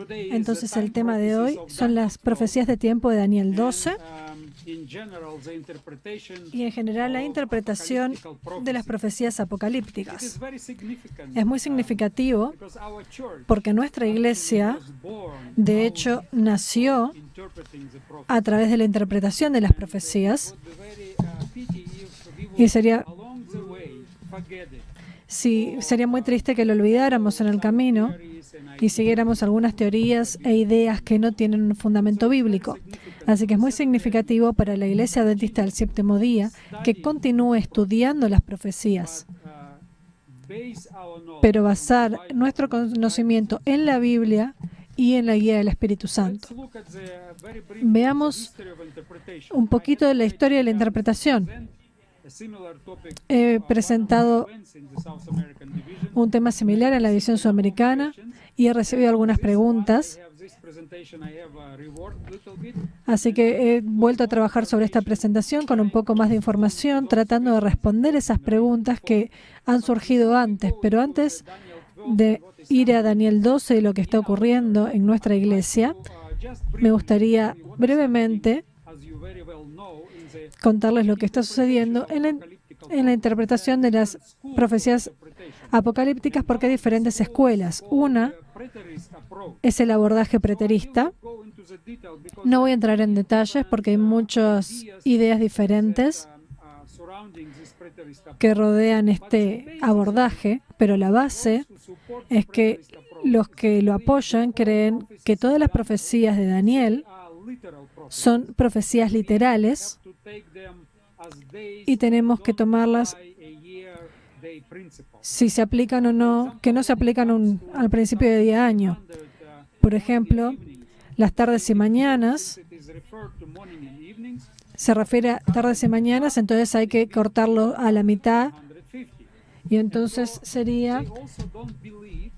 Entonces el tema de hoy son las profecías de tiempo de Daniel 12 y en general la interpretación de las profecías apocalípticas. Es muy significativo porque nuestra iglesia, de hecho, nació a través de la interpretación de las profecías y sería muy triste que lo olvidáramos en el camino y siguiéramos algunas teorías e ideas que no tienen un fundamento bíblico. Así que es muy significativo para la Iglesia Adventista del Séptimo Día que continúe estudiando las profecías, pero basar nuestro conocimiento en la Biblia y en la guía del Espíritu Santo. Veamos un poquito de la historia de la interpretación. He presentado un tema similar en la división sudamericana y he recibido algunas preguntas. Así que he vuelto a trabajar sobre esta presentación con un poco más de información, tratando de responder esas preguntas que han surgido antes. Pero antes de ir a Daniel 12 y lo que está ocurriendo en nuestra iglesia, me gustaría brevemente contarles lo que está sucediendo en la interpretación de las profecías apocalípticas, porque hay diferentes escuelas. Una es el abordaje preterista. No voy a entrar en detalles porque hay muchas ideas diferentes que rodean este abordaje, pero la base es que los que lo apoyan creen que todas las profecías de Daniel son profecías literales y tenemos que tomarlas si se aplican o no, que no se aplican al principio de día año. Por ejemplo, las tardes y mañanas se refiere a tardes y mañanas, entonces hay que cortarlo a la mitad y entonces sería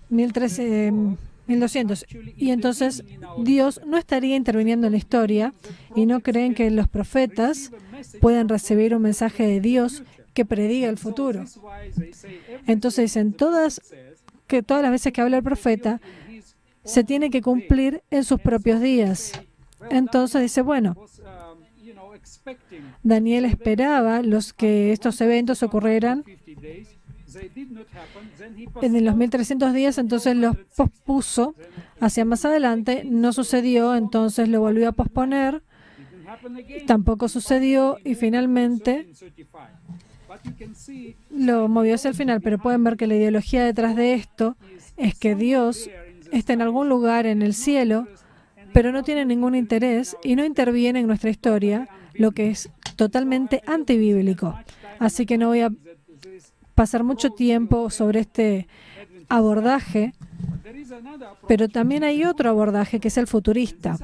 1200. Y entonces Dios no estaría interviniendo en la historia y no creen que los profetas puedan recibir un mensaje de Dios que prediga el futuro. Entonces dicen todas las veces que habla el profeta se tiene que cumplir en sus propios días. Entonces dice, bueno, Daniel esperaba que estos eventos ocurrieran en los 1300 días, entonces los pospuso hacia más adelante. No sucedió, entonces lo volvió a posponer. Tampoco sucedió y finalmente lo movió hacia el final. Pero pueden ver que la ideología detrás de esto es que Dios está en algún lugar en el cielo, pero no tiene ningún interés y no interviene en nuestra historia, lo que es totalmente antibíblico. Así que no voy a pasar mucho tiempo sobre este abordaje, pero también hay otro abordaje que es el futurista.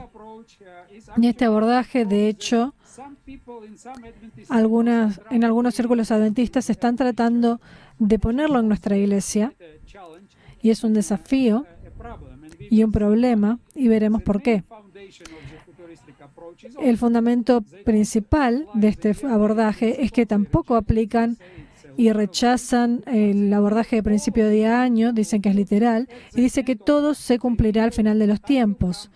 Y este abordaje, de hecho, en algunos círculos adventistas están tratando de ponerlo en nuestra iglesia y es un desafío y un problema y veremos por qué. El fundamento principal de este abordaje es que tampoco aplican y rechazan el abordaje de principio de año, dicen que es literal, y dice que todo se cumplirá al final de los tiempos,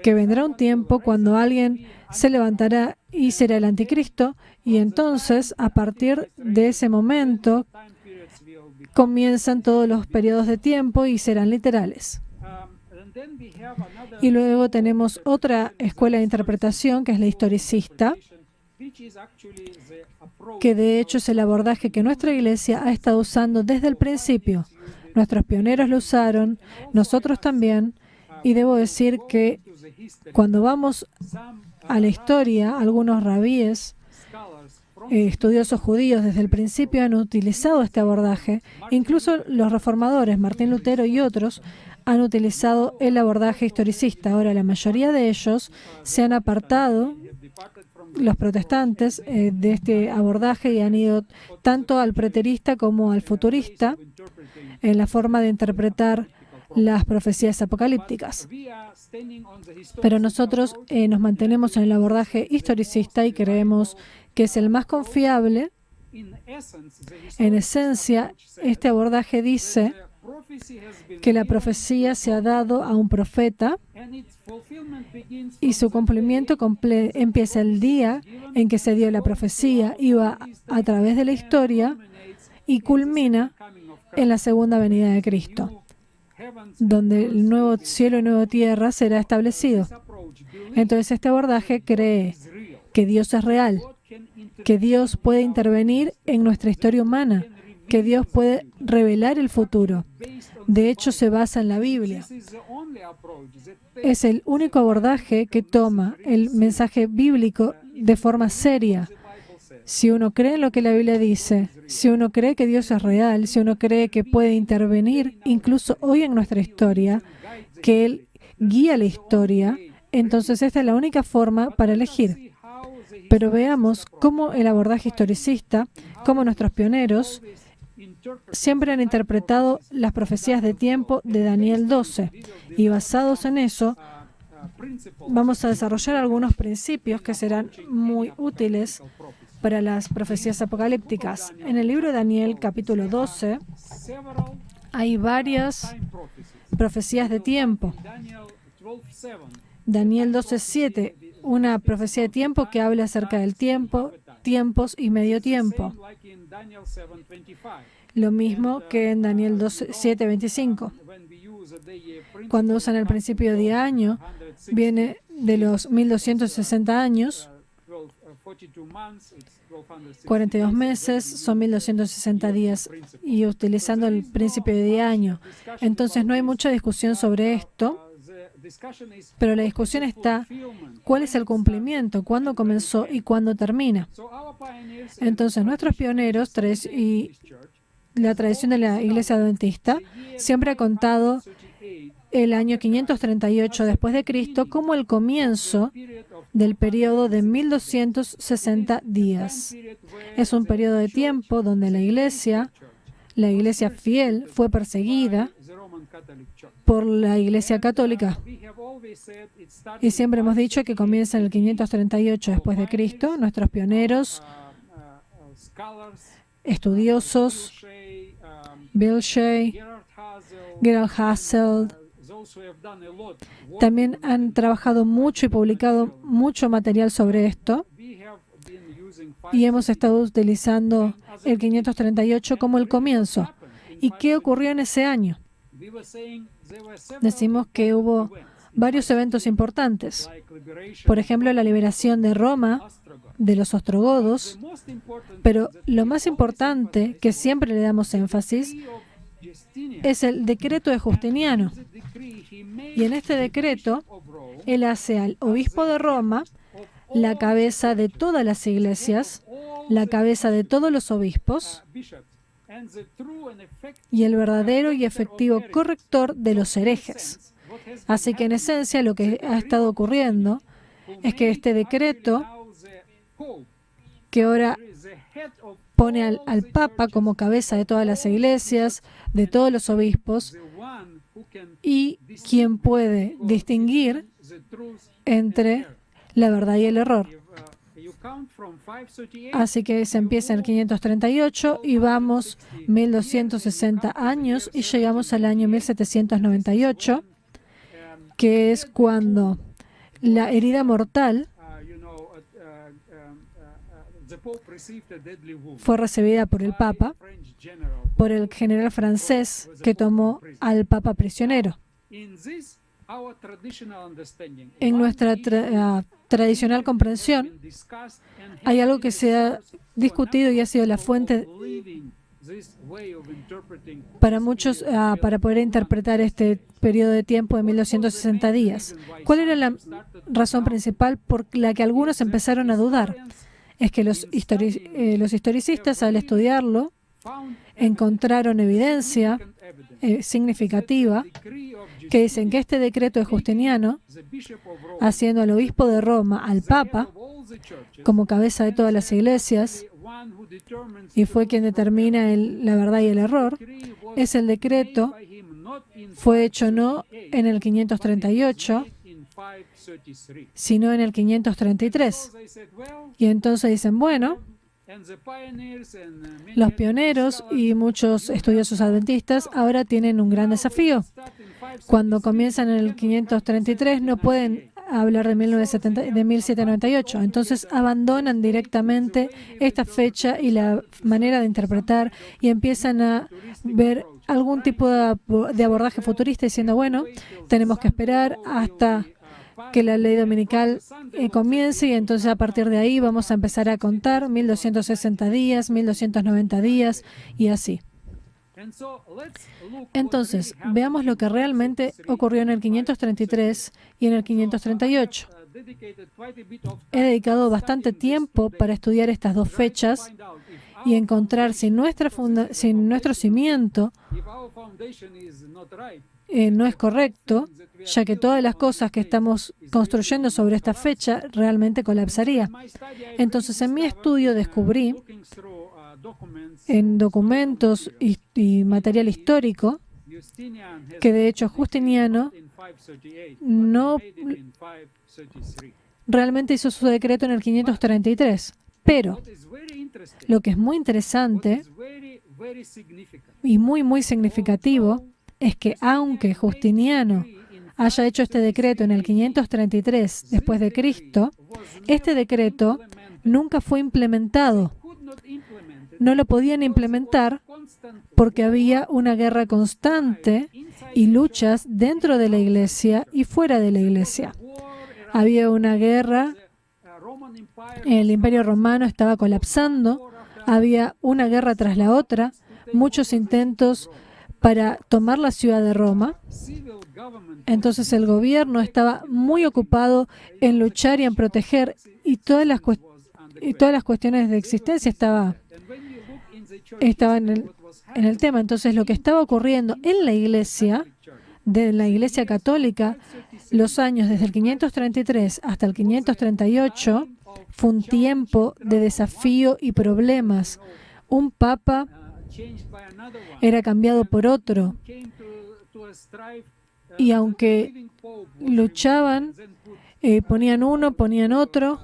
que vendrá un tiempo cuando alguien se levantará y será el anticristo, y entonces, a partir de ese momento, comienzan todos los periodos de tiempo y serán literales. Y luego tenemos otra escuela de interpretación, que es la historicista, que de hecho es el abordaje que nuestra iglesia ha estado usando desde el principio. Nuestros pioneros lo usaron, nosotros también, y debo decir que cuando vamos a la historia, algunos rabíes, estudiosos judíos desde el principio han utilizado este abordaje, incluso los reformadores, Martín Lutero y otros, han utilizado el abordaje historicista. Ahora, la mayoría de ellos se han apartado, los protestantes, de este abordaje y han ido tanto al preterista como al futurista en la forma de interpretar las profecías apocalípticas. Pero nosotros nos mantenemos en el abordaje historicista y creemos que es el más confiable. En esencia, este abordaje dice que la profecía se ha dado a un profeta y su cumplimiento empieza el día en que se dio la profecía y va a través de la historia y culmina en la segunda venida de Cristo, donde el nuevo cielo y nueva tierra será establecido. Entonces, este abordaje cree que Dios es real, que Dios puede intervenir en nuestra historia humana, que Dios puede revelar el futuro. De hecho, se basa en la Biblia. Es el único abordaje que toma el mensaje bíblico de forma seria. Si uno cree en lo que la Biblia dice, si uno cree que Dios es real, si uno cree que puede intervenir incluso hoy en nuestra historia, que Él guía la historia, entonces esta es la única forma para elegir. Pero veamos cómo el abordaje historicista, cómo nuestros pioneros siempre han interpretado las profecías de tiempo de Daniel 12. Y basados en eso, vamos a desarrollar algunos principios que serán muy útiles para las profecías apocalípticas. En el libro de Daniel, capítulo 12, hay varias profecías de tiempo. Daniel 12:7, una profecía de tiempo que habla acerca del tiempo, tiempos y medio tiempo. Lo mismo que en Daniel 7:25. Cuando usan el principio de año, viene de los 1260 años. 42 meses son 1260 días y utilizando el principio de año. Entonces no hay mucha discusión sobre esto, pero la discusión está cuál es el cumplimiento, cuándo comenzó y cuándo termina. Entonces nuestros pioneros y la tradición de la Iglesia Adventista siempre ha contado el año 538 después de Cristo como el comienzo del periodo de 1260 días. Es un periodo de tiempo donde la iglesia fiel, fue perseguida por la Iglesia Católica. Y siempre hemos dicho que comienza en el 538 después de Cristo. Nuestros pioneros, estudiosos, Bill Shea, Gerald Hasselt, también han trabajado mucho y publicado mucho material sobre esto. Y hemos estado utilizando el 538 como el comienzo. ¿Y qué ocurrió en ese año? Decimos que hubo varios eventos importantes. Por ejemplo, la liberación de Roma de los ostrogodos. Pero lo más importante, que siempre le damos énfasis, es el decreto de Justiniano. Y en este decreto, él hace al obispo de Roma la cabeza de todas las iglesias, la cabeza de todos los obispos y el verdadero y efectivo corrector de los herejes. Así que en esencia lo que ha estado ocurriendo es que este decreto, que ahora pone al Papa como cabeza de todas las iglesias, de todos los obispos, y quien puede distinguir entre la verdad y el error. Así que se empieza en el 538 y vamos 1260 años y llegamos al año 1798, que es cuando la herida mortal fue recibida por el Papa, por el general francés que tomó al Papa prisionero. En nuestra tradicional comprensión, hay algo que se ha discutido y ha sido la fuente para muchos para poder interpretar este periodo de tiempo de 1260 días. ¿Cuál era la razón principal por la que algunos empezaron a dudar? Es que los historicistas, al estudiarlo, encontraron evidencia significativa que dicen que este decreto de Justiniano, haciendo al obispo de Roma, al Papa, como cabeza de todas las iglesias, y fue quien determina la verdad y el error, es el decreto, fue hecho no en el 538, sino en el 533. Y entonces dicen, bueno, Los pioneros y muchos estudiosos adventistas ahora tienen un gran desafío. Cuando comienzan en el 533 no pueden hablar de 1798. Entonces abandonan directamente esta fecha y la manera de interpretar y empiezan a ver algún tipo de abordaje futurista diciendo, bueno, tenemos que esperar hasta que la ley dominical comience y entonces a partir de ahí vamos a empezar a contar 1260 días, 1290 días y así. Entonces, veamos lo que realmente ocurrió en el 533 y en el 538. He dedicado bastante tiempo para estudiar estas dos fechas y encontrar si nuestro cimiento no es correcto, ya que todas las cosas que estamos construyendo sobre esta fecha realmente colapsaría. Entonces, en mi estudio descubrí en documentos y material histórico que de hecho Justiniano no realmente hizo su decreto en el 533. Pero lo que es muy interesante y muy significativo es que aunque Justiniano haya hecho este decreto en el 533 después de Cristo, este decreto nunca fue implementado. No lo podían implementar porque había una guerra constante y luchas dentro de la iglesia y fuera de la iglesia. Había una guerra, el Imperio Romano estaba colapsando, había una guerra tras la otra, muchos intentos para tomar la ciudad de Roma. Entonces el gobierno estaba muy ocupado en luchar y en proteger y todas las cuestiones de existencia estaban en el tema. Entonces lo que estaba ocurriendo en la iglesia, de la iglesia católica, los años desde el 533 hasta el 538, fue un tiempo de desafío y problemas. Un papa era cambiado por otro. Y aunque luchaban, ponían uno, ponían otro.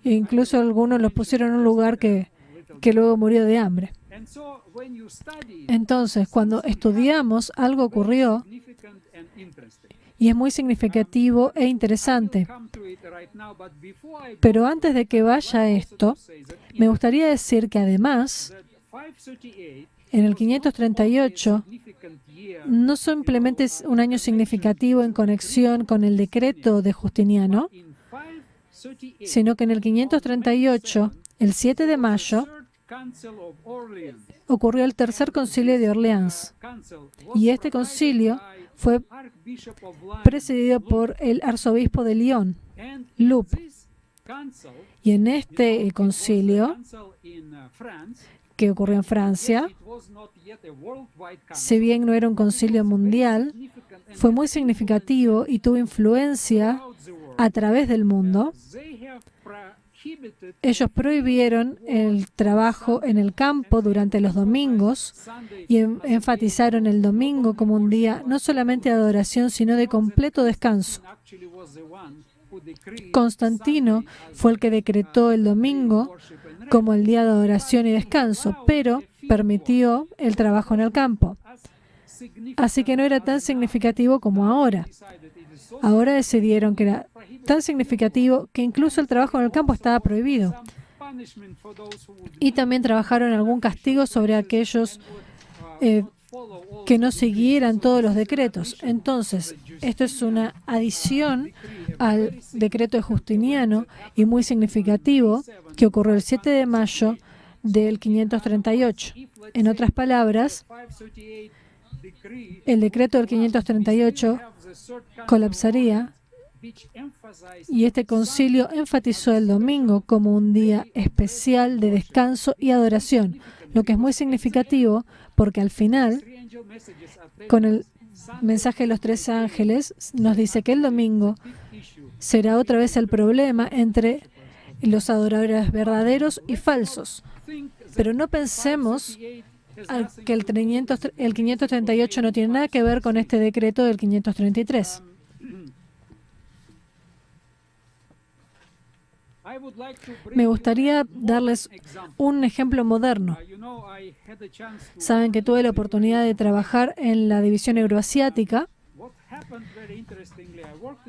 E incluso algunos los pusieron en un lugar que luego murió de hambre. Entonces, cuando estudiamos, algo ocurrió y es muy significativo e interesante. Pero antes de que vaya a esto, me gustaría decir que además, en el 538, no simplemente es un año significativo en conexión con el decreto de Justiniano, sino que en el 538, el 7 de mayo, ocurrió el tercer concilio de Orleans. Y este concilio fue presidido por el arzobispo de Lyon, Lup. Y en este concilio, que ocurrió en Francia, si bien no era un concilio mundial, fue muy significativo y tuvo influencia a través del mundo. Ellos prohibieron el trabajo en el campo durante los domingos y enfatizaron el domingo como un día no solamente de adoración, sino de completo descanso. Constantino fue el que decretó el domingo como el día de adoración y descanso, pero permitió el trabajo en el campo. Así que no era tan significativo como ahora. Ahora decidieron que era tan significativo que incluso el trabajo en el campo estaba prohibido. Y también trabajaron algún castigo sobre aquellos que no siguieran todos los decretos. Entonces, esto es una adición al decreto de Justiniano y muy significativo que ocurrió el 7 de mayo del 538. En otras palabras, el decreto del 538 colapsaría y este concilio enfatizó el domingo como un día especial de descanso y adoración, lo que es muy significativo porque al final, con el mensaje de los tres ángeles, nos dice que el domingo será otra vez el problema entre los adoradores verdaderos y falsos. Pero no pensemos que el 538 no tiene nada que ver con este decreto del 533. Me gustaría darles un ejemplo moderno. Saben que tuve la oportunidad de trabajar en la división euroasiática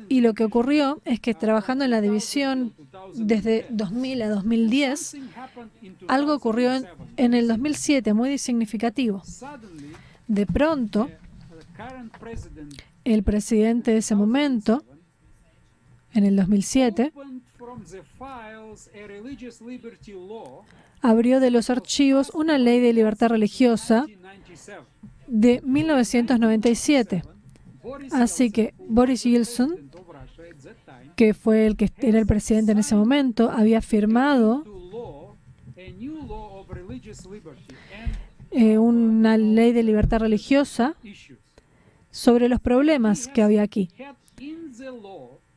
y lo que ocurrió es que trabajando en la división desde 2000 a 2010, algo ocurrió en el 2007 muy significativo. De pronto, el presidente de ese momento, en el 2007, abrió de los archivos una ley de libertad religiosa de 1997. Así que Boris Yeltsin, que fue el que era el presidente en ese momento, había firmado una ley de libertad religiosa sobre los problemas que había aquí.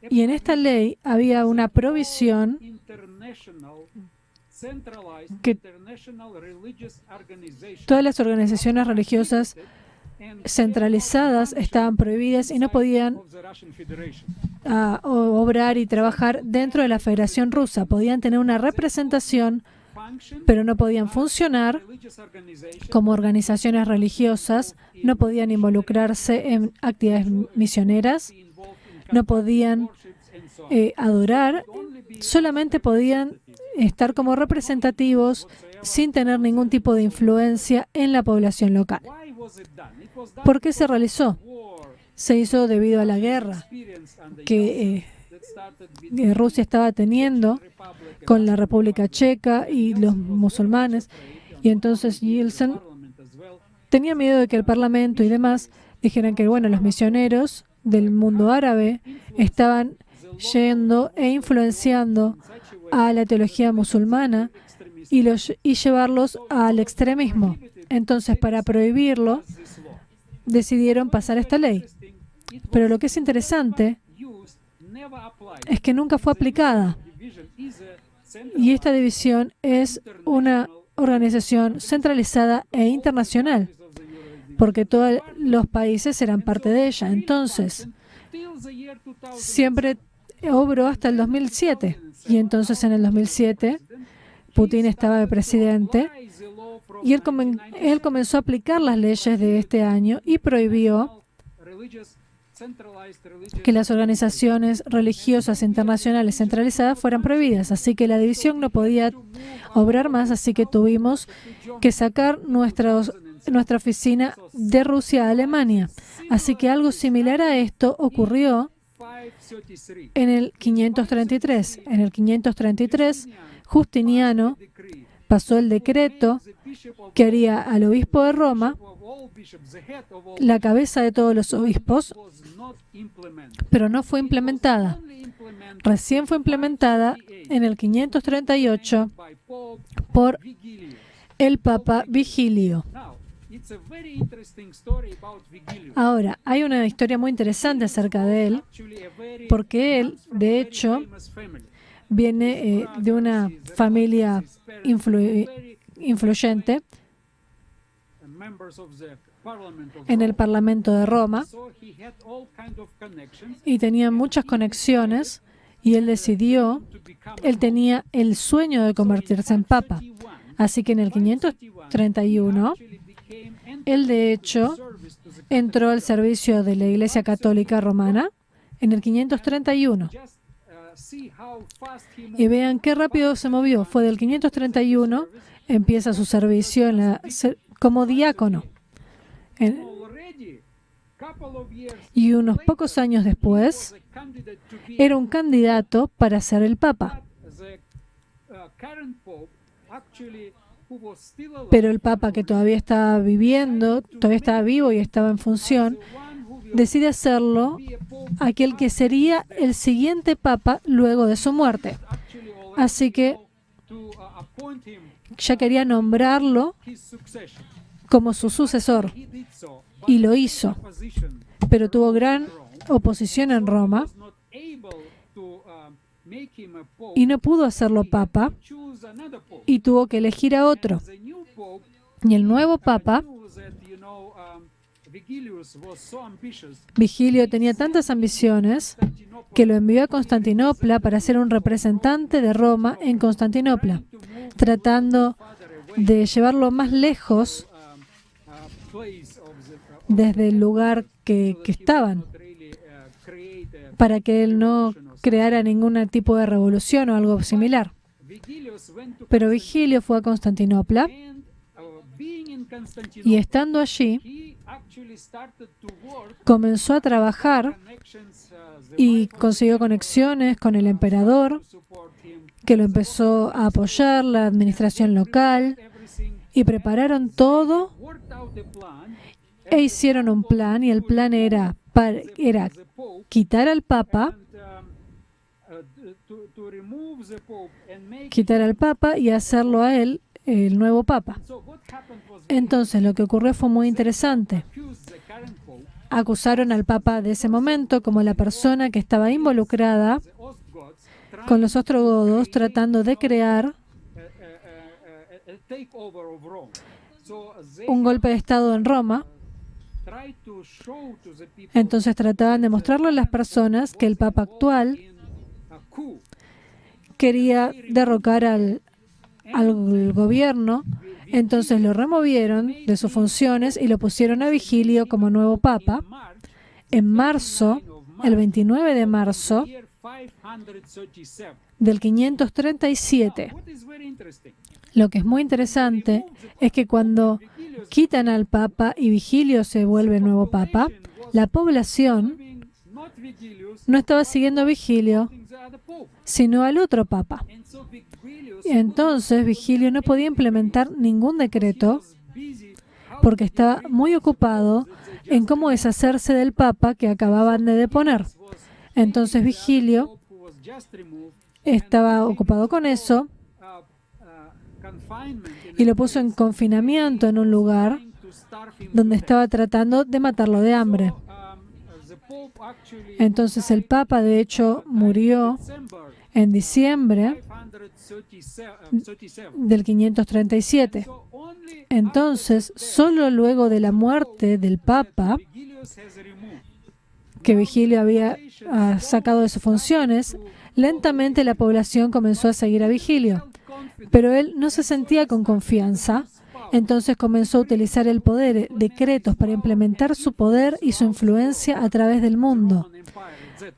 Y en esta ley había una provisión que todas las organizaciones religiosas centralizadas estaban prohibidas y no podían obrar y trabajar dentro de la Federación Rusa. Podían tener una representación, pero no podían funcionar como organizaciones religiosas, no podían involucrarse en actividades misioneras, no podían adorar, solamente podían estar como representativos sin tener ningún tipo de influencia en la población local. ¿Por qué se realizó? Se hizo debido a la guerra que Rusia estaba teniendo con la República Checa y los musulmanes, y entonces Yeltsin tenía miedo de que el Parlamento y demás dijeran que, bueno, los misioneros del mundo árabe estaban yendo e influenciando a la teología musulmana y llevarlos al extremismo. Entonces, para prohibirlo, decidieron pasar esta ley. Pero lo que es interesante es que nunca fue aplicada. Y esta división es una organización centralizada e internacional, porque todos los países eran parte de ella. Entonces, siempre obró hasta el 2007. Y entonces, en el 2007, Putin estaba de presidente y él comenzó a aplicar las leyes de este año y prohibió que las organizaciones religiosas internacionales centralizadas fueran prohibidas. Así que la división no podía obrar más, así que tuvimos que sacar nuestra oficina de Rusia a Alemania. Así que algo similar a esto ocurrió en el 533. En el 533, Justiniano pasó el decreto que haría al obispo de Roma la cabeza de todos los obispos, pero no fue implementada. Recién fue implementada en el 538 por el Papa Vigilio. Ahora, hay una historia muy interesante acerca de él, porque él, de hecho, viene de una familia influyente en el Parlamento de Roma y tenía muchas conexiones y él tenía el sueño de convertirse en papa. Así que en el 531, él de hecho entró al servicio de la Iglesia Católica Romana en el 531. Y vean qué rápido se movió. Fue del 531, empieza su servicio como diácono. Y unos pocos años después, era un candidato para ser el Papa. Pero el Papa, que todavía estaba vivo y estaba en función, decide hacerlo aquel que sería el siguiente Papa luego de su muerte. Así que ya quería nombrarlo como su sucesor, y lo hizo, pero tuvo gran oposición en Roma y no pudo hacerlo papa y tuvo que elegir a otro. Y el nuevo papa Vigilio tenía tantas ambiciones que lo envió a Constantinopla para ser un representante de Roma en Constantinopla, tratando de llevarlo más lejos desde el lugar que estaban, para que él no creara ningún tipo de revolución o algo similar. Pero Vigilio fue a Constantinopla y estando allí comenzó a trabajar y consiguió conexiones con el emperador, que lo empezó a apoyar, la administración local, y prepararon todo e hicieron un plan, y el plan era quitar al Papa y hacerlo a él el nuevo Papa. Entonces, lo que ocurrió fue muy interesante. Acusaron al Papa de ese momento como la persona que estaba involucrada con los ostrogodos tratando de crear un golpe de Estado en Roma. Entonces trataban de mostrarle a las personas que el Papa actual quería derrocar al gobierno. Entonces lo removieron de sus funciones y lo pusieron a Vigilio como nuevo Papa en marzo, el 29 de marzo del 537. Lo que es muy interesante es que cuando quitan al Papa y Vigilio se vuelve el nuevo Papa, la población no estaba siguiendo a Vigilio, sino al otro Papa. Entonces Vigilio no podía implementar ningún decreto porque estaba muy ocupado en cómo deshacerse del Papa que acababan de deponer. Entonces Vigilio estaba ocupado con eso y lo puso en confinamiento en un lugar donde estaba tratando de matarlo de hambre. Entonces el Papa, de hecho, murió en diciembre del 537. Entonces, solo luego de la muerte del Papa, que Vigilio había sacado de sus funciones, lentamente la población comenzó a seguir a Vigilio. Pero él no se sentía con confianza, entonces comenzó a utilizar el poder, decretos, para implementar su poder y su influencia a través del mundo,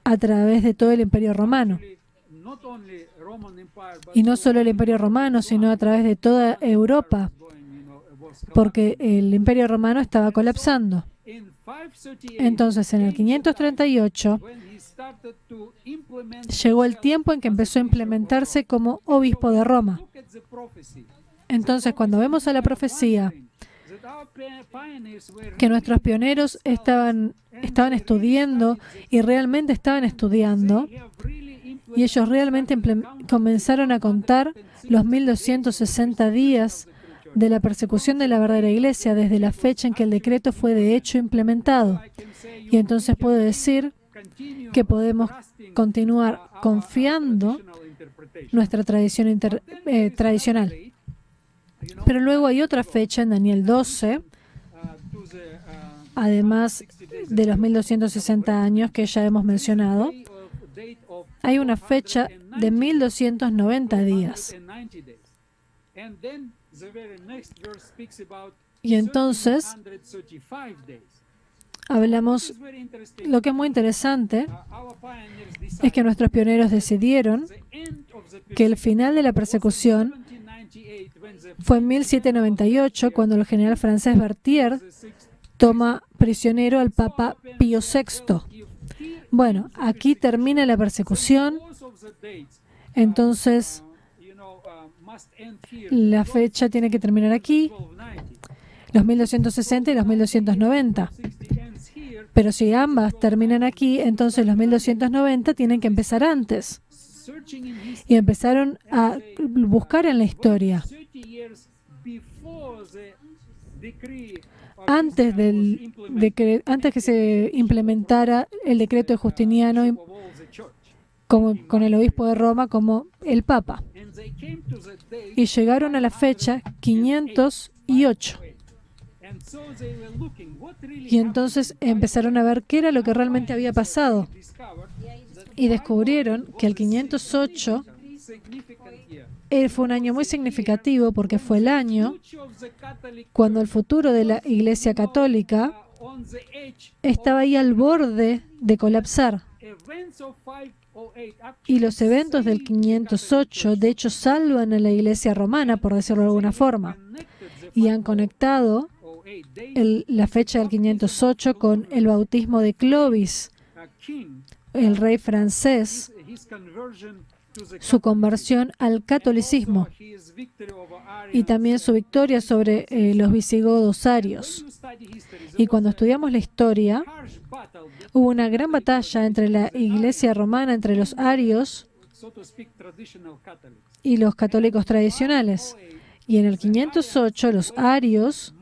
a través de todo el Imperio Romano. Y no solo el Imperio Romano, sino a través de toda Europa, porque el Imperio Romano estaba colapsando. Entonces, en el 538, llegó el tiempo en que empezó a implementarse como obispo de Roma. Entonces, cuando vemos a la profecía que nuestros pioneros estaban estudiando y realmente estaban estudiando, y ellos realmente comenzaron a contar los 1260 días de la persecución de la verdadera iglesia desde la fecha en que el decreto fue de hecho implementado. Y entonces puedo decir que podemos continuar confiando nuestra tradición tradicional. Pero luego hay otra fecha en Daniel 12, además de los 1260 años que ya hemos mencionado, hay una fecha de 1290 días. Y entonces hablamos, lo que es muy interesante es que nuestros pioneros decidieron que el final de la persecución fue en 1798, cuando el general francés Berthier toma prisionero al Papa Pío VI. Bueno, aquí termina la persecución, entonces la fecha tiene que terminar aquí, los 1260 y los 1290. Pero si ambas terminan aquí, entonces los 1290 tienen que empezar antes. Y empezaron a buscar en la historia. Antes que se implementara el decreto de Justiniano con el obispo de Roma como el Papa. Y llegaron a la fecha 508. Y entonces empezaron a ver qué era lo que realmente había pasado. Y descubrieron que el 508 fue un año muy significativo porque fue el año cuando el futuro de la Iglesia Católica estaba ahí al borde de colapsar. Y los eventos del 508, de hecho, salvan a la Iglesia romana, por decirlo de alguna forma, y han conectado la fecha del 508 con el bautismo de Clovis, el rey francés, su conversión al catolicismo y también su victoria sobre los visigodos arios. Y cuando estudiamos la historia, hubo una gran batalla entre la Iglesia romana, entre los arios y los católicos tradicionales. Y en el 508 los arios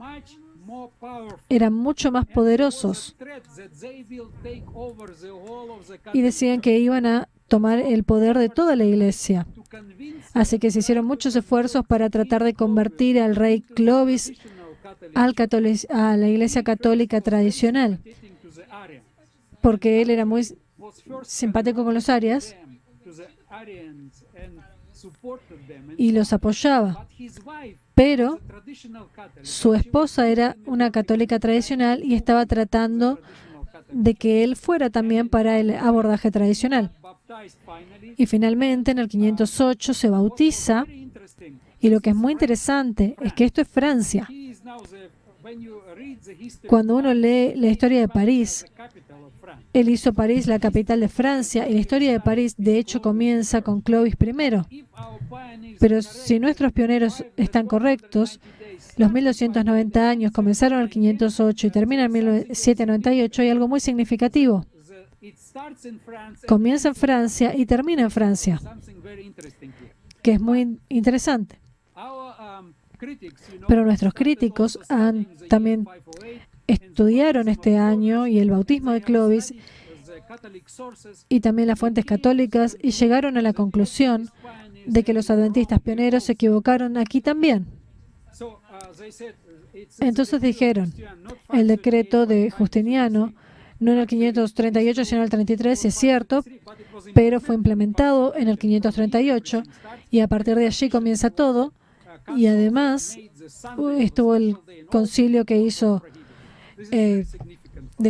eran mucho más poderosos y decían que iban a tomar el poder de toda la iglesia. Así que se hicieron muchos esfuerzos para tratar de convertir al rey Clovis a la iglesia católica tradicional, porque él era muy simpático con los arias y los apoyaba. Pero su esposa era una católica tradicional y estaba tratando de que él fuera también para el abordaje tradicional. Y finalmente, en el 508 se bautiza, y lo que es muy interesante es que esto es Francia. Cuando uno lee la historia de París, él hizo París la capital de Francia, y la historia de París, de hecho, comienza con Clovis I. Pero si nuestros pioneros están correctos, los 1290 años comenzaron en el 508 y terminan en 1798, hay algo muy significativo. Comienza en Francia y termina en Francia, que es muy interesante. Pero nuestros críticos también estudiaron este año y el bautismo de Clovis y también las fuentes católicas y llegaron a la conclusión de que los adventistas pioneros se equivocaron aquí también. Entonces dijeron, el decreto de Justiniano, no en el 538, sino en el 33, es cierto, pero fue implementado en el 538 y a partir de allí comienza todo. Y además estuvo el concilio que hizo de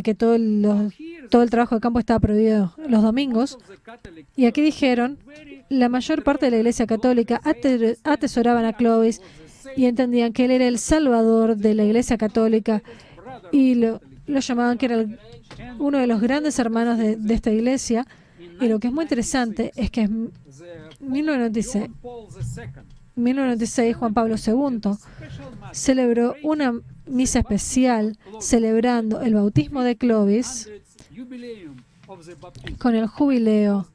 que todo el trabajo de campo estaba prohibido los domingos. Y aquí dijeron, la mayor parte de la Iglesia Católica atesoraban a Clovis y entendían que él era el salvador de la Iglesia Católica y lo llamaban que era uno de los grandes hermanos de esta iglesia. Y lo que es muy interesante es que en 1996 Juan Pablo II celebró una misa especial celebrando el bautismo de Clovis con el jubileo,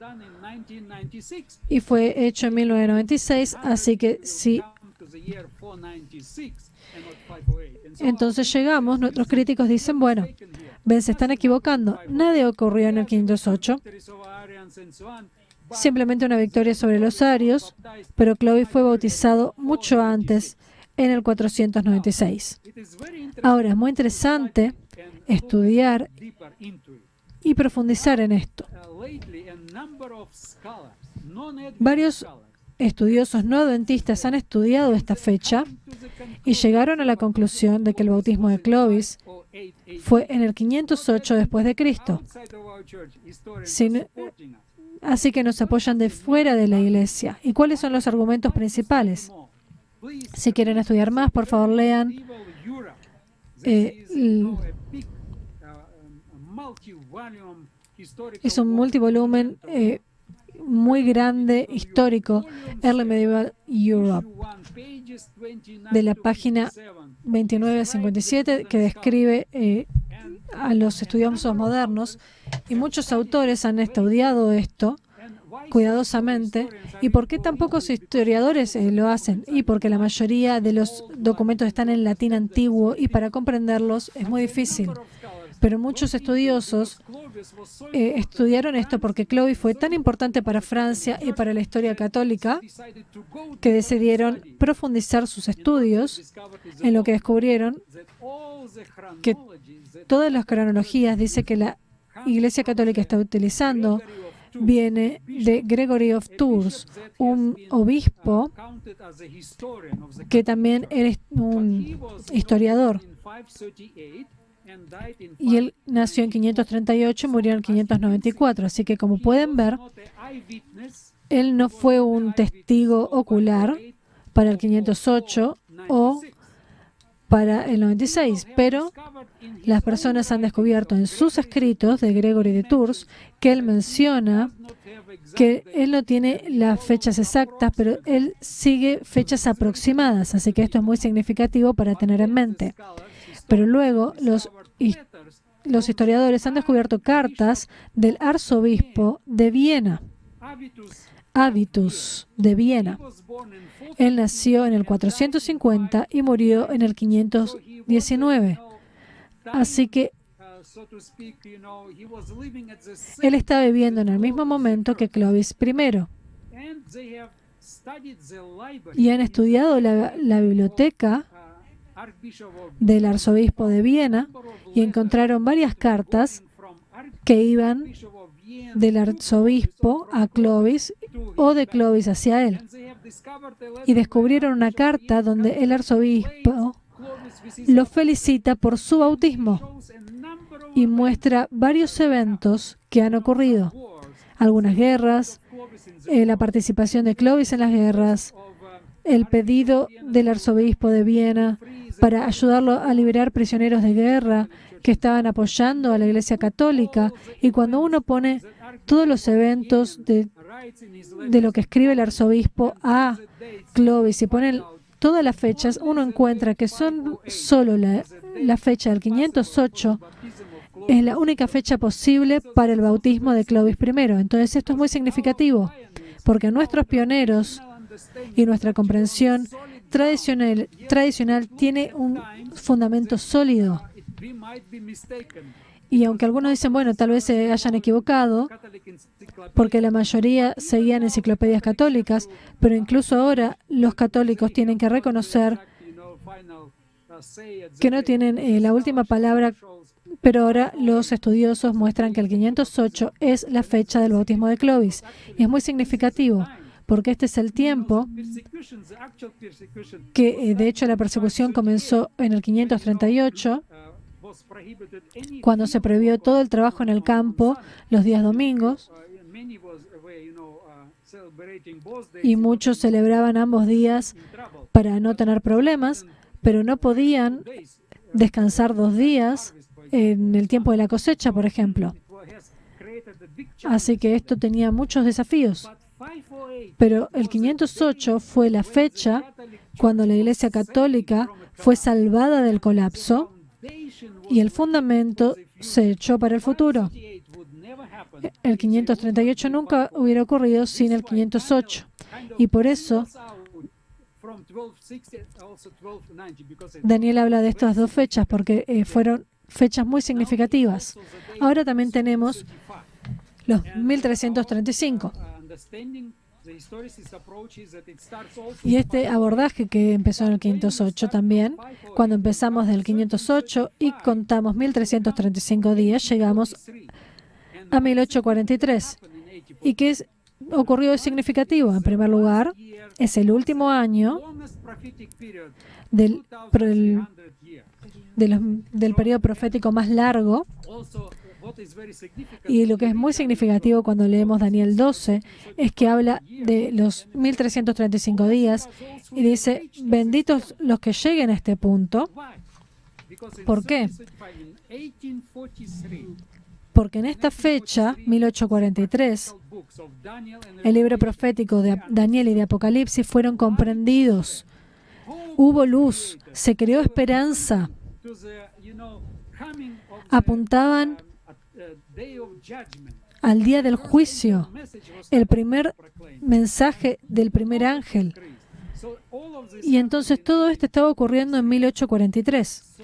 y fue hecho en 1996, así que sí. Entonces llegamos, nuestros críticos dicen, bueno, ven, se están equivocando, nada ocurrió en el 508, simplemente una victoria sobre los arios, pero Clovis fue bautizado mucho antes, en el 496. Ahora, es muy interesante estudiar y profundizar en esto. Varios estudiosos no adventistas han estudiado esta fecha y llegaron a la conclusión de que el bautismo de Clovis fue en el 508 después de Cristo. Así que nos apoyan de fuera de la iglesia. ¿Y cuáles son los argumentos principales? Si quieren estudiar más, por favor lean es un multivolumen muy grande, histórico, Early Medieval Europe, de la página 29 a 57, que describe a los estudiosos modernos, y muchos autores han estudiado esto cuidadosamente. ¿Y por qué tan pocos historiadores lo hacen? Y porque la mayoría de los documentos están en latín antiguo y para comprenderlos es muy difícil. Pero muchos estudiosos estudiaron esto porque Clovis fue tan importante para Francia y para la historia católica que decidieron profundizar sus estudios, en lo que descubrieron que todas las cronologías dice que la Iglesia Católica está utilizando viene de Gregory of Tours, un obispo que también era un historiador. Y él nació en 538 y murió en 594. Así que, como pueden ver, él no fue un testigo ocular para el 508 o para el 96, pero las personas han descubierto en sus escritos de Gregory de Tours que él menciona que él no tiene las fechas exactas, pero él sigue fechas aproximadas, así que esto es muy significativo para tener en mente. Pero luego los historiadores han descubierto cartas del arzobispo de Viena, Avitus de Viena. Él nació en el 450 y murió en el 519. Así que él está viviendo en el mismo momento que Clovis I. Y han estudiado la biblioteca del arzobispo de Viena y encontraron varias cartas que iban del arzobispo a Clovis o de Clovis hacia él. Y descubrieron una carta donde el arzobispo lo felicita por su bautismo y muestra varios eventos que han ocurrido. Algunas guerras, la participación de Clovis en las guerras, el pedido del arzobispo de Viena para ayudarlo a liberar prisioneros de guerra que estaban apoyando a la Iglesia Católica. Y cuando uno pone todos los eventos de lo que escribe el arzobispo a Clovis y pone todas las fechas, uno encuentra que son solo la fecha del 508 es la única fecha posible para el bautismo de Clovis I. Entonces esto es muy significativo, porque nuestros pioneros y nuestra comprensión tradicional tiene un fundamento sólido. Y aunque algunos dicen, bueno, tal vez se hayan equivocado, porque la mayoría seguían enciclopedias católicas, pero incluso ahora los católicos tienen que reconocer que no tienen la última palabra, pero ahora los estudiosos muestran que el 508 es la fecha del bautismo de Clovis. Y es muy significativo, porque este es el tiempo que, de hecho, la persecución comenzó en el 538, cuando se prohibió todo el trabajo en el campo los días domingos, y muchos celebraban ambos días para no tener problemas, pero no podían descansar 2 días en el tiempo de la cosecha, por ejemplo. Así que esto tenía muchos desafíos. Pero el 508 fue la fecha cuando la Iglesia Católica fue salvada del colapso y el fundamento se echó para el futuro. El 538 nunca hubiera ocurrido sin el 508. Y por eso Daniel habla de estas 2 fechas, porque fueron fechas muy significativas. Ahora también tenemos los 1335. Y este abordaje que empezó en el 508 también, cuando empezamos del 508 y contamos 1335 días, llegamos a 1843. ¿Y qué ocurrió de significativo? En primer lugar, es el último año del periodo profético más largo. Y lo que es muy significativo cuando leemos Daniel 12 es que habla de los 1335 días y dice, benditos los que lleguen a este punto. ¿Por qué? Porque en esta fecha, 1843, el libro profético de Daniel y de Apocalipsis fueron comprendidos. Hubo luz, se creó esperanza. Apuntaban al día del juicio, el primer mensaje del primer ángel. Y entonces todo esto estaba ocurriendo en 1843.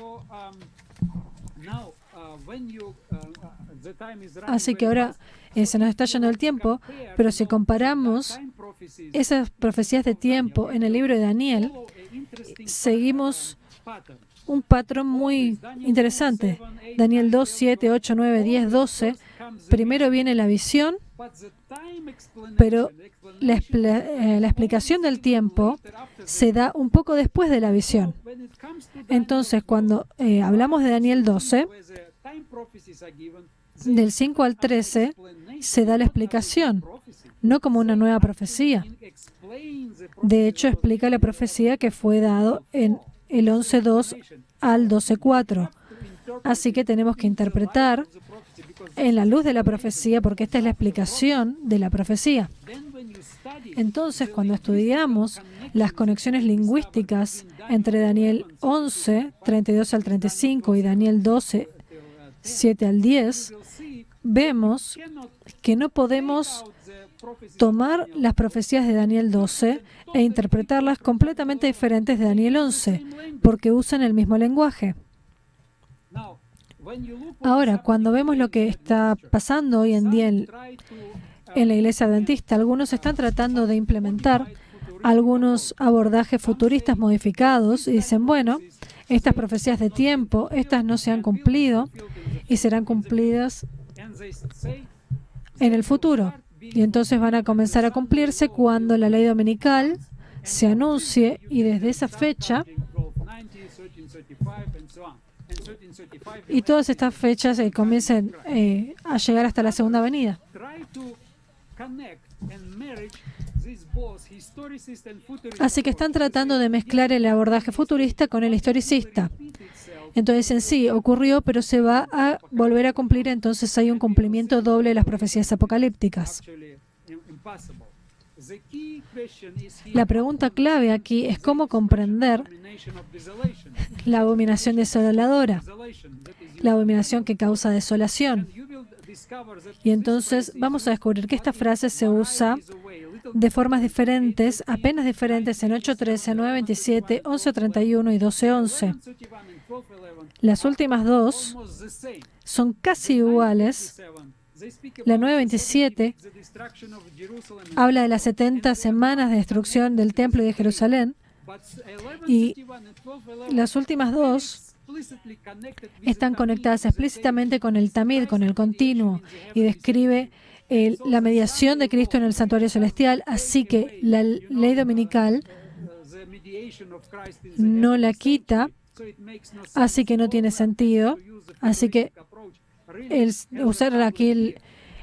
Así que ahora se nos está yendo el tiempo, pero si comparamos esas profecías de tiempo en el libro de Daniel, seguimos un patrón muy interesante. Daniel 2, 7, 8, 9, 10, 12. Primero viene la visión, pero la explicación del tiempo se da un poco después de la visión. Entonces, cuando hablamos de Daniel 12, del 5 al 13, se da la explicación, no como una nueva profecía. De hecho, explica la profecía que fue dado en el 11.2 al 12.4. Así que tenemos que interpretar en la luz de la profecía, porque esta es la explicación de la profecía. Entonces, cuando estudiamos las conexiones lingüísticas entre Daniel 11, 32 al 35 y Daniel 12, 7 al 10, vemos que no podemos tomar las profecías de Daniel 12 e interpretarlas completamente diferentes de Daniel 11, porque usan el mismo lenguaje. Ahora, cuando vemos lo que está pasando hoy en día en la Iglesia Adventista, algunos están tratando de implementar algunos abordajes futuristas modificados y dicen, bueno, estas profecías de tiempo, estas no se han cumplido y serán cumplidas en el futuro. Y entonces van a comenzar a cumplirse cuando la ley dominical se anuncie y desde esa fecha y todas estas fechas comiencen a llegar hasta la segunda venida. Así que están tratando de mezclar el abordaje futurista con el historicista. Entonces, en sí, ocurrió, pero se va a volver a cumplir, entonces hay un cumplimiento doble de las profecías apocalípticas. La pregunta clave aquí es cómo comprender la abominación desoladora, la abominación que causa desolación. Y entonces vamos a descubrir que esta frase se usa de formas diferentes, apenas diferentes, en 8.13, 9.27, 11.31 y 12.11. Las últimas dos son casi iguales. La 9.27 habla de las 70 semanas de destrucción del templo y de Jerusalén, y las últimas dos están conectadas explícitamente con el tamid, con el continuo, y describe la mediación de Cristo en el santuario celestial. Así que la ley dominical no la quita, así que no tiene sentido. Así que usar aquí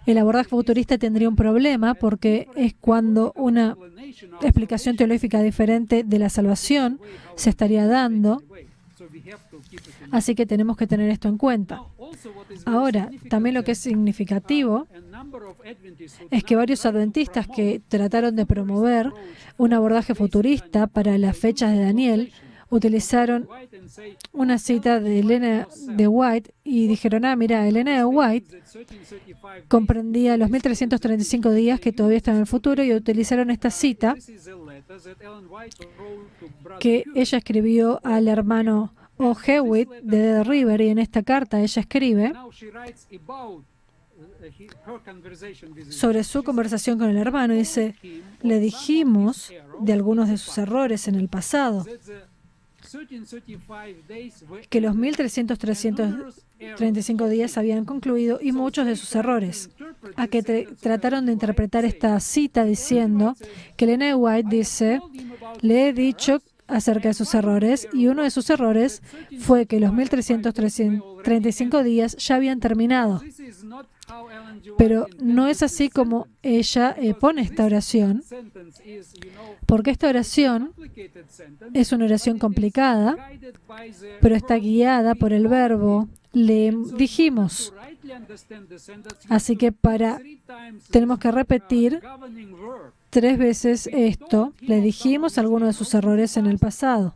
el abordaje futurista tendría un problema, porque es cuando una explicación teológica diferente de la salvación se estaría dando. Así que tenemos que tener esto en cuenta. Ahora, también lo que es significativo es que varios adventistas que trataron de promover un abordaje futurista para las fechas de Daniel utilizaron una cita de Elena de White y dijeron, mira, Elena de White comprendía los 1335 días que todavía están en el futuro, y utilizaron esta cita que ella escribió al hermano O. Hewitt de Dead River, y en esta carta ella escribe sobre su conversación con el hermano. Dice, le dijimos de algunos de sus errores en el pasado, que los 1335 días habían concluido, y muchos de sus errores, a que trataron de interpretar esta cita diciendo que Elena White dice, le he dicho acerca de sus errores, y uno de sus errores fue que los 1335 días ya habían terminado. Pero no es así como ella pone esta oración, porque esta oración es una oración complicada, pero está guiada por el verbo le dijimos. Así que tenemos que repetir 3 veces esto. Le dijimos algunos de sus errores en el pasado.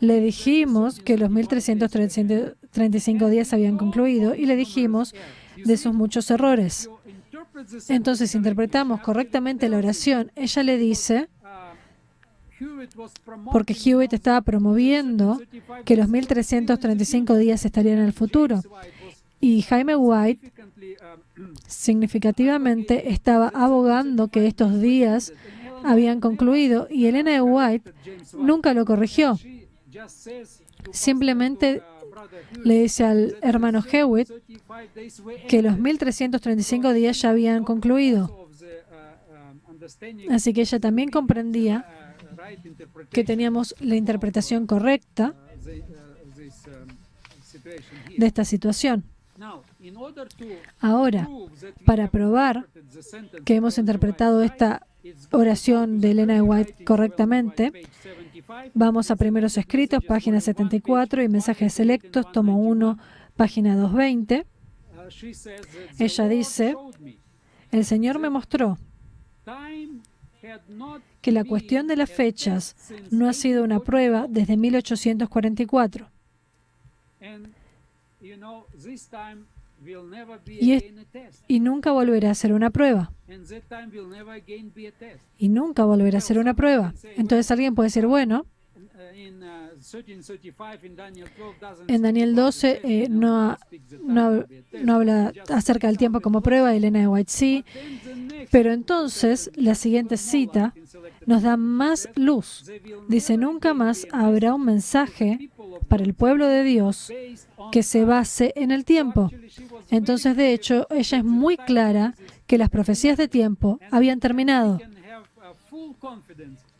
Le dijimos que los 1335 días habían concluido, y le dijimos de sus muchos errores. Entonces, si interpretamos correctamente la oración, ella le dice, porque Hewitt estaba promoviendo que los 1335 días estarían en el futuro, y Jaime White significativamente estaba abogando que estos días habían concluido, y Elena de White nunca lo corrigió. simplemente le dice al hermano Hewitt que los 1335 días ya habían concluido. Así que ella también comprendía que teníamos la interpretación correcta de esta situación. Ahora, para probar que hemos interpretado esta oración de Elena de White correctamente, vamos a Primeros Escritos, página 74, y Mensajes Selectos, tomo 1, página 220. Ella dice, el Señor me mostró que la cuestión de las fechas no ha sido una prueba desde 1844. Y nunca volverá a ser una prueba. Y nunca volverá a ser una prueba. Entonces alguien puede decir, bueno, en Daniel 12 no habla acerca del tiempo como prueba, Elena de White sí, pero entonces la siguiente cita nos da más luz. Dice, nunca más habrá un mensaje para el pueblo de Dios que se base en el tiempo. Entonces, de hecho, ella es muy clara que las profecías de tiempo habían terminado.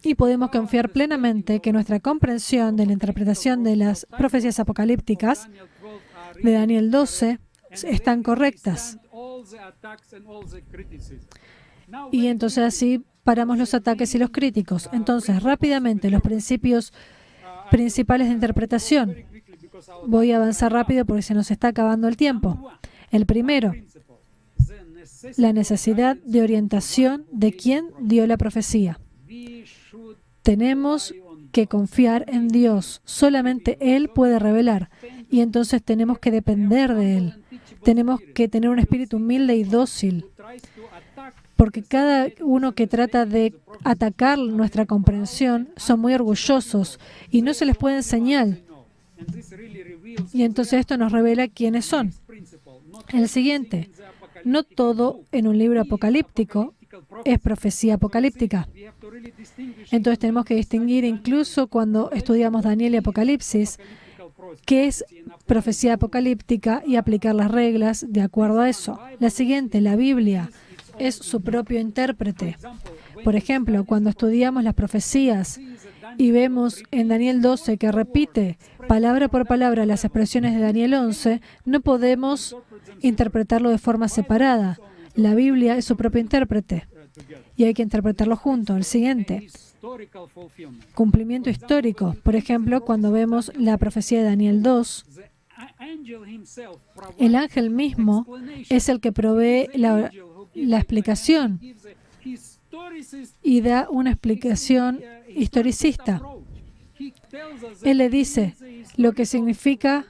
Y podemos confiar plenamente que nuestra comprensión de la interpretación de las profecías apocalípticas de Daniel 12 están correctas. Y entonces así paramos los ataques y los críticos. Entonces, rápidamente, los principios principales de interpretación. Voy a avanzar rápido porque se nos está acabando el tiempo. El primero, la necesidad de orientación de quien dio la profecía. Tenemos que confiar en Dios. Solamente Él puede revelar. Y entonces tenemos que depender de Él. Tenemos que tener un espíritu humilde y dócil. Porque cada uno que trata de atacar nuestra comprensión son muy orgullosos y no se les puede enseñar. Y entonces esto nos revela quiénes son. El siguiente, no todo en un libro apocalíptico es profecía apocalíptica. Entonces tenemos que distinguir incluso cuando estudiamos Daniel y Apocalipsis, qué es profecía apocalíptica y aplicar las reglas de acuerdo a eso. La siguiente, la Biblia es su propio intérprete. Por ejemplo, cuando estudiamos las profecías y vemos en Daniel 12 que repite palabra por palabra las expresiones de Daniel 11, no podemos interpretarlo de forma separada. La Biblia es su propio intérprete y hay que interpretarlo junto. El siguiente, cumplimiento histórico. Por ejemplo, cuando vemos la profecía de Daniel 2, el ángel mismo es el que provee la explicación y da una explicación historicista. Él le dice lo que significa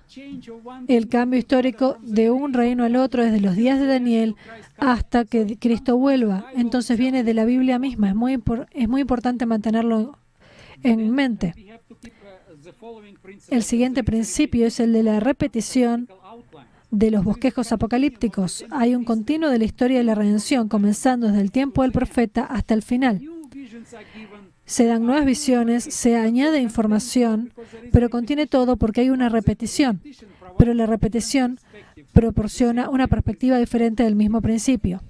el cambio histórico de un reino al otro desde los días de Daniel hasta que Cristo vuelva. Entonces viene de la Biblia misma. Es muy importante mantenerlo en mente. El siguiente principio es el de la repetición de los bosquejos apocalípticos. Hay un continuo de la historia de la redención, comenzando desde el tiempo del profeta hasta el final. Se dan nuevas visiones, se añade información, pero contiene todo porque hay una repetición. Pero la repetición proporciona una perspectiva diferente del mismo principio,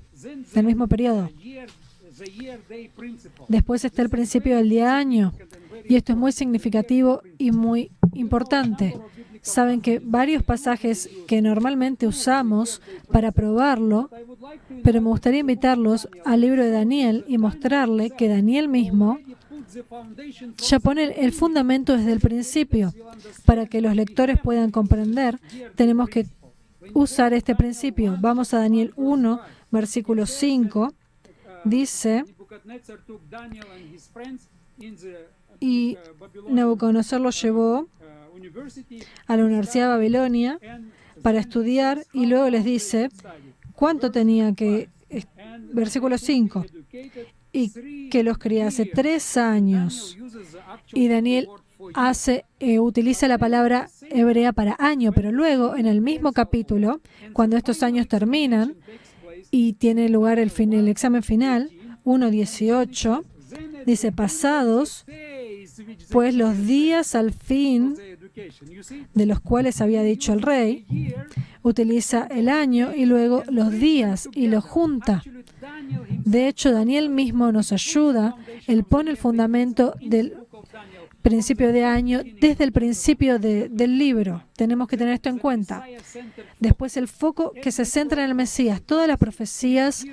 del mismo periodo. Después está el principio del día-año, y esto es muy significativo y muy importante. Saben que varios pasajes que normalmente usamos para probarlo, pero me gustaría invitarlos al libro de Daniel y mostrarle que Daniel mismo ya pone el fundamento desde el principio. Para que los lectores puedan comprender, tenemos que usar este principio. Vamos a Daniel 1, versículo 5. Dice, y Nabucodonosor lo llevó a la Universidad de Babilonia para estudiar y luego les dice cuánto tenía que, versículo 5, y que los criase 3 años. Y Daniel utiliza la palabra hebrea para año, pero luego en el mismo capítulo, cuando estos años terminan y tiene lugar el examen final, 1:18, dice, pasados pues los días al fin de los cuales había dicho el rey, utiliza el año y luego los días y los junta. De hecho, Daniel mismo nos ayuda. Él pone el fundamento del principio de año desde el principio del libro. Tenemos que tener esto en cuenta. Después, el foco que se centra en el Mesías. Todas las profecías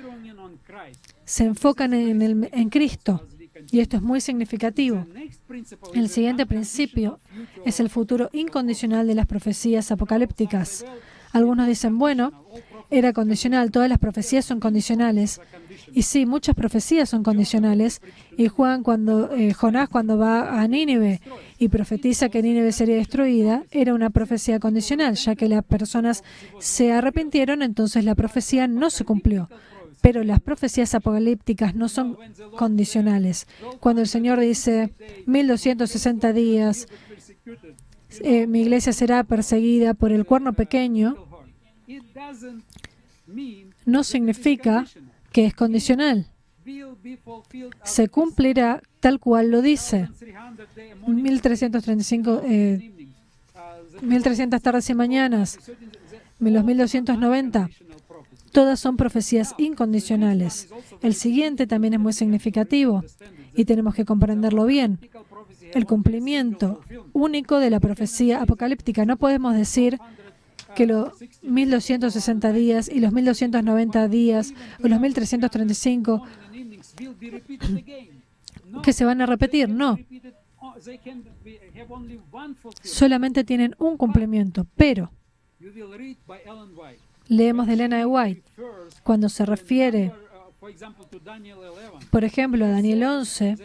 se enfocan en Cristo. Y esto es muy significativo. El siguiente principio es el futuro incondicional de las profecías apocalípticas. Algunos dicen, bueno, era condicional, todas las profecías son condicionales. Y sí, muchas profecías son condicionales. Y Jonás, cuando va a Nínive y profetiza que Nínive sería destruida, era una profecía condicional, ya que las personas se arrepintieron, entonces la profecía no se cumplió. Pero las profecías apocalípticas no son condicionales. Cuando el Señor dice 1260 días, mi iglesia será perseguida por el cuerno pequeño, no significa que es condicional. Se cumplirá tal cual lo dice. 1300 tardes y mañanas, los 1290. Todas son profecías incondicionales. El siguiente también es muy significativo y tenemos que comprenderlo bien. El cumplimiento único de la profecía apocalíptica. No podemos decir que los 1260 días y los 1290 días o los 1335 que se van a repetir. No. Solamente tienen un cumplimiento. Pero leemos de Elena de White, cuando se refiere, por ejemplo, a Daniel 11,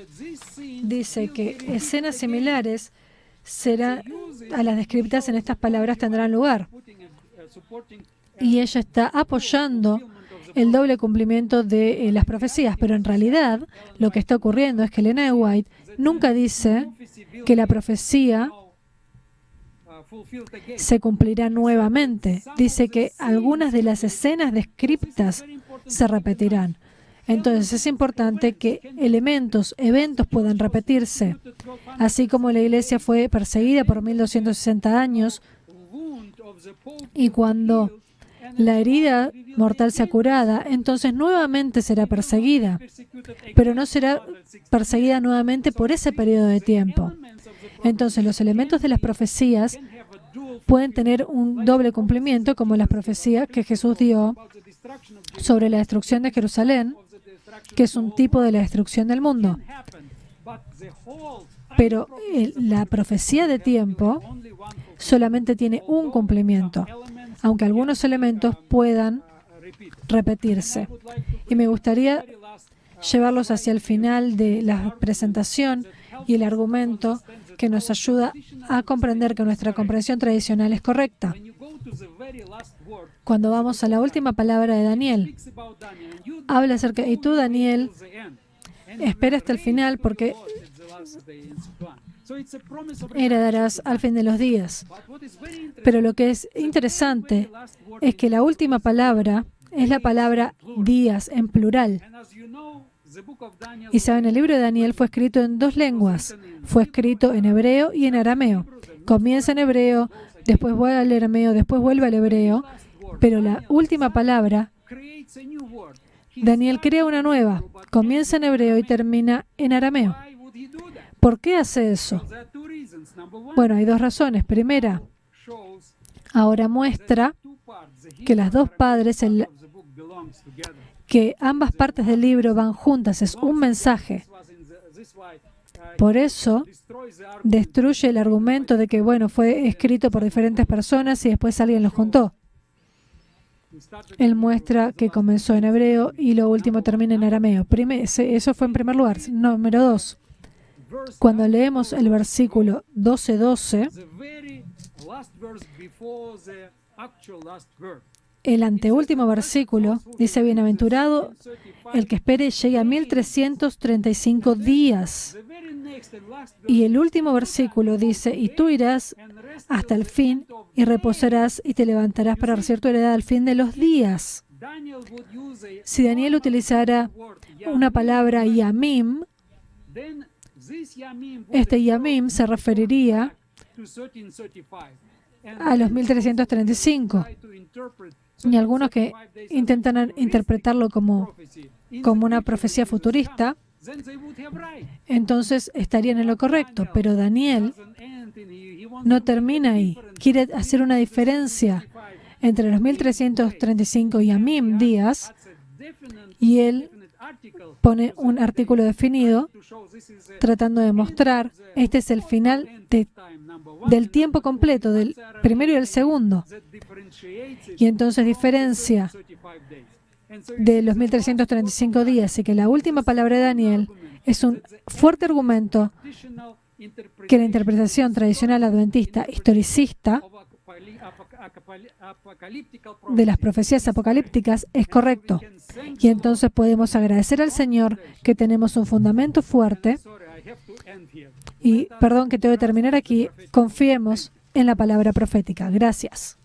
dice que escenas similares a las descritas en estas palabras tendrán lugar. Y ella está apoyando el doble cumplimiento de las profecías, pero en realidad lo que está ocurriendo es que Elena de White nunca dice que la profecía se cumplirá nuevamente. Dice que algunas de las escenas descriptas se repetirán. Entonces es importante que eventos puedan repetirse. Así como la iglesia fue perseguida por 1260 años y cuando la herida mortal sea curada, entonces nuevamente será perseguida, pero no será perseguida nuevamente por ese periodo de tiempo. Entonces los elementos de las profecías pueden tener un doble cumplimiento, como las profecías que Jesús dio sobre la destrucción de Jerusalén, que es un tipo de la destrucción del mundo. Pero la profecía de tiempo solamente tiene un cumplimiento, aunque algunos elementos puedan repetirse. Y me gustaría llevarlos hacia el final de la presentación y el argumento que nos ayuda a comprender que nuestra comprensión tradicional es correcta. Cuando vamos a la última palabra de Daniel, habla acerca, y tú, Daniel, espera hasta el final porque heredarás al fin de los días. Pero lo que es interesante es que la última palabra es la palabra días en plural. Y saben, el libro de Daniel fue escrito en dos lenguas. Fue escrito en hebreo y en arameo. Comienza en hebreo, después vuelve al arameo, después vuelve al hebreo. Pero la última palabra, Daniel crea una nueva. Comienza en hebreo y termina en arameo. ¿Por qué hace eso? Bueno, hay dos razones. Primera, ahora muestra que las dos padres, que ambas partes del libro van juntas, es un mensaje. Por eso, destruye el argumento de que, bueno, fue escrito por diferentes personas y después alguien lo juntó. Él muestra que comenzó en hebreo y lo último termina en arameo. Eso fue en primer lugar. Número 2. Cuando leemos el versículo 12:12, el anteúltimo versículo dice: bienaventurado el que espere y llegue a 1335 días. Y el último versículo dice: y tú irás hasta el fin y reposarás y te levantarás para recibir tu heredad al fin de los días. Si Daniel utilizara una palabra yamim, este yamim se referiría a los 1335. Y algunos que intentan interpretarlo como una profecía futurista, entonces estarían en lo correcto. Pero Daniel no termina ahí. Quiere hacer una diferencia entre los 1335 y Amim días, y él pone un artículo definido tratando de mostrar este es el final del tiempo completo, del primero y el segundo. Y entonces diferencia de los 1335 días y que la última palabra de Daniel es un fuerte argumento que la interpretación tradicional adventista historicista de las profecías apocalípticas es correcto. Y entonces podemos agradecer al Señor que tenemos un fundamento fuerte. Y perdón que tengo que terminar aquí. Confiemos en la palabra profética. Gracias.